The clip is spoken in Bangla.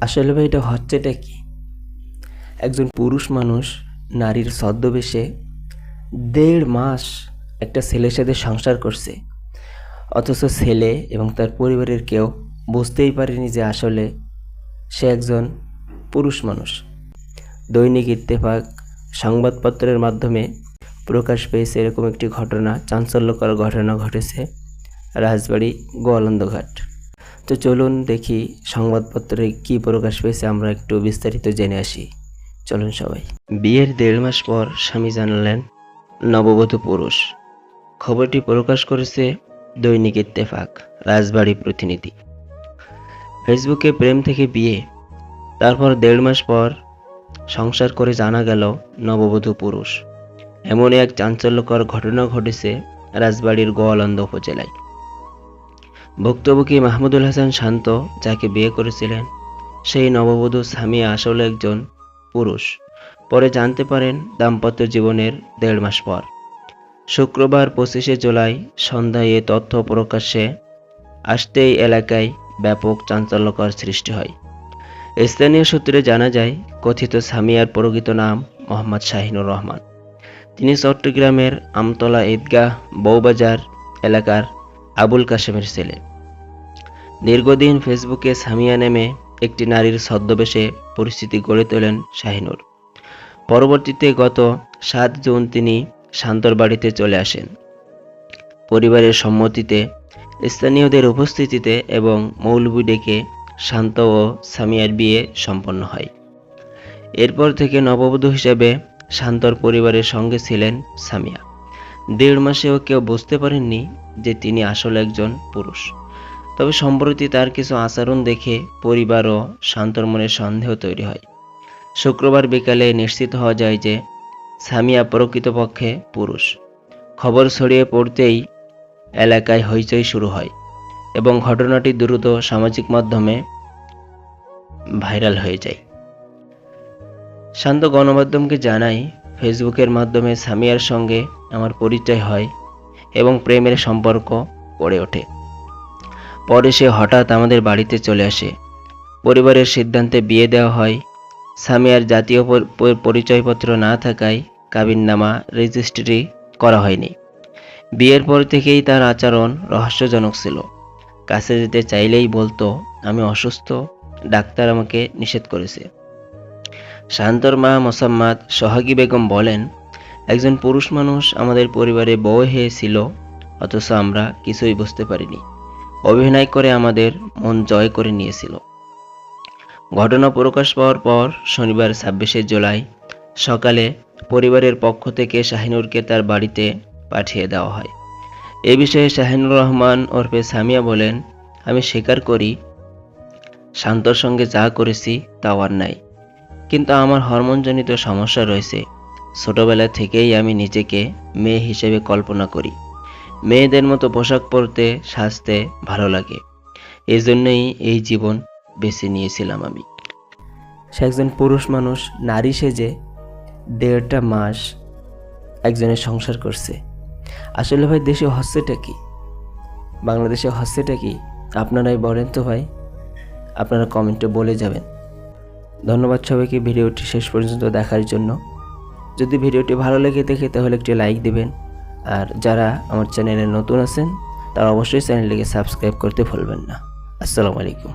আসলে ভাই এটা হচ্ছেটা কি? একজন পুরুষ মানুষ নারীর ছদ্মবেশে ১.৫ মাস একটা ছেলের সাথে সংসার করছে। অথচ ছেলে এবং তার পরিবারের কেউ বুঝতেই পারেনি যে আসলে সে একজন পুরুষ মানুষ। দৈনিক ইত্তেফাক সংবাদপত্রের মাধ্যমে প্রকাশ পেয়েছে এরকম একটি ঘটনা, চাঞ্চল্যকর ঘটনা ঘটেছে রাজবাড়ী গোয়ালন্দঘাট। তো চলুন দেখি সংবাদপত্রে কি প্রকাশ পেয়েছে, আমরা একটু বিস্তারিত জেনে আসি। চলুন সবাই। বিয়ের ১.৫ মাস পর স্বামী জানালেন নববধূ পুরুষ। খবরটি প্রকাশ করেছে দৈনিক ইত্তেফাক রাজবাড়ী প্রতিনিধি। ফেসবুকে প্রেম থেকে বিয়ে, তারপর ১.৫ মাস পর সংসার করে জানা গেল নববধূ পুরুষ। এমন এক চাঞ্চল্যকর ঘটনা ঘটেছে রাজবাড়ীর গোয়ালন্দ উপজেলায়। ভুক্তভোগী মাহমুদুল হাসান শান্ত, যাকে বিয়ে করেছিলেন, সেই নববধূ সামিয়া আসলে একজন পুরুষ। পরে জানতে পারেন দাম্পত্য জীবনের ১.৫ মাস পর। শুক্রবার ২৫শে জুলাই সন্ধ্যায় এ তথ্য প্রকাশ্যে আসতেই এলাকায় ব্যাপক চাঞ্চল্যকর সৃষ্টি হয়। স্থানীয় সূত্রে জানা যায়, কথিত সামিয়ার প্রকৃত নাম মোহাম্মদ শাহিনুর রহমান। তিনি চট্টগ্রামের আমতলা ঈদগাহ বউবাজার এলাকার আবুল কাশেমের ছেলে। দীর্ঘদিন ফেসবুকে সামিয়া নামে একটি নারীর ছদ্মবেশে পরিস্থিতি গড়ে তোলেন শাহিনুর। পরবর্তীতে গত ৭ জুন তিনি শান্তর বাড়িতে চলে আসেন। পরিবারের সম্মতিতে, স্থানীয়দের উপস্থিতিতে এবং মৌলবি ডেকে শান্ত ও সামিয়ার বিয়ে সম্পন্ন হয়। এরপর থেকে নববধূ হিসেবে শান্তর পরিবারের সঙ্গে ছিলেন সামিয়া। ১.৫ মাসেও কেউ বুঝতে পারেননি যে তিনি আসলে একজন পুরুষ। তবে সম্প্রতি তার কিছু আচরণ দেখে পরিবার ও শান্তর মনে সন্দেহ তৈরি হয়। শুক্রবার বিকালে নিশ্চিত হওয়া যায় যে সামিয়া প্রকৃতপক্ষে পুরুষ। খবর ছড়িয়ে পড়তেই এলাকায় হইচই শুরু হয় এবং ঘটনাটি দ্রুত সামাজিক মাধ্যমে ভাইরাল হয়ে যায়। শান্ত গণমাধ্যমকে জানায়, ফেসবুকের মাধ্যমে সামিয়ার সঙ্গে আমার পরিচয় হয় এবং প্রেমের সম্পর্ক গড়ে ওঠে। পরে সে হঠাৎ আমাদের বাড়িতে চলে আসে। পরিবারের সিদ্ধান্তে বিয়ে দেওয়া হয়। সামিয়ার জাতীয় পরিচয়পত্র না থাকায় কাবিননামা রেজিস্ট্রি করা হয়নি। বিয়ের পর থেকেই তার আচরণ রহস্যজনক ছিল। কাছে যেতে চাইলেই বলতো, আমি অসুস্থ, ডাক্তার আমাকে নিষেধ করেছে। শান্তর মা মোসাম্মদ সোহাগী বেগম বলেন, একজন পুরুষ মানুষ আমাদের পরিবারে বউ হয়েছিল, অথচ আমরা কিছুই বুঝতে পারিনি। অভিনয় করে আমাদের মন জয় করে নিয়েছিল। ঘটনা প্রকাশ পাওয়ার পর শনিবার ২৬শে জুলাই সকালে পরিবারের পক্ষ থেকে শাহিনুরকে তার বাড়িতে পাঠিয়ে দেওয়া হয়। এ বিষয়ে শাহিনুর রহমান ওরফে সামিয়া বলেন, আমি স্বীকার করি, শান্তর সঙ্গে যা করেছি তাও আর নাই, কিন্তু আমার হরমোনজনিত সমস্যা রয়েছে। ছোটবেলা থেকেই আমি নিজেকে মেয়ে হিসেবে কল্পনা করি। মেয়েদের মতো পোশাক পরতে, সাজতে ভালো লাগে। এজন্যই এই জীবন বেছে নিয়েছিলাম আমি। সে একজন পুরুষ মানুষ নারী সেজে ১.৫টা মাস একজনের সংসার করছে। আসলে ভাই দেশে হচ্ছেটা কি? বাংলাদেশে হচ্ছেটা কি? আপনারাই বলেন তো ভাই, আপনারা কমেন্টে বলে যাবেন। ধন্যবাদ সবাইকে ভিডিওটি শেষ পর্যন্ত দেখার জন্য। যদি ভিডিওটি ভালো লেগে থাকে তাহলে একটি লাইক দিবেন, আর যারা আমার চ্যানেলে নতুন আছেন তারা অবশ্যই চ্যানেলটিকে সাবস্ক্রাইব করতে ভুলবেন না। আসসালামু আলাইকুম।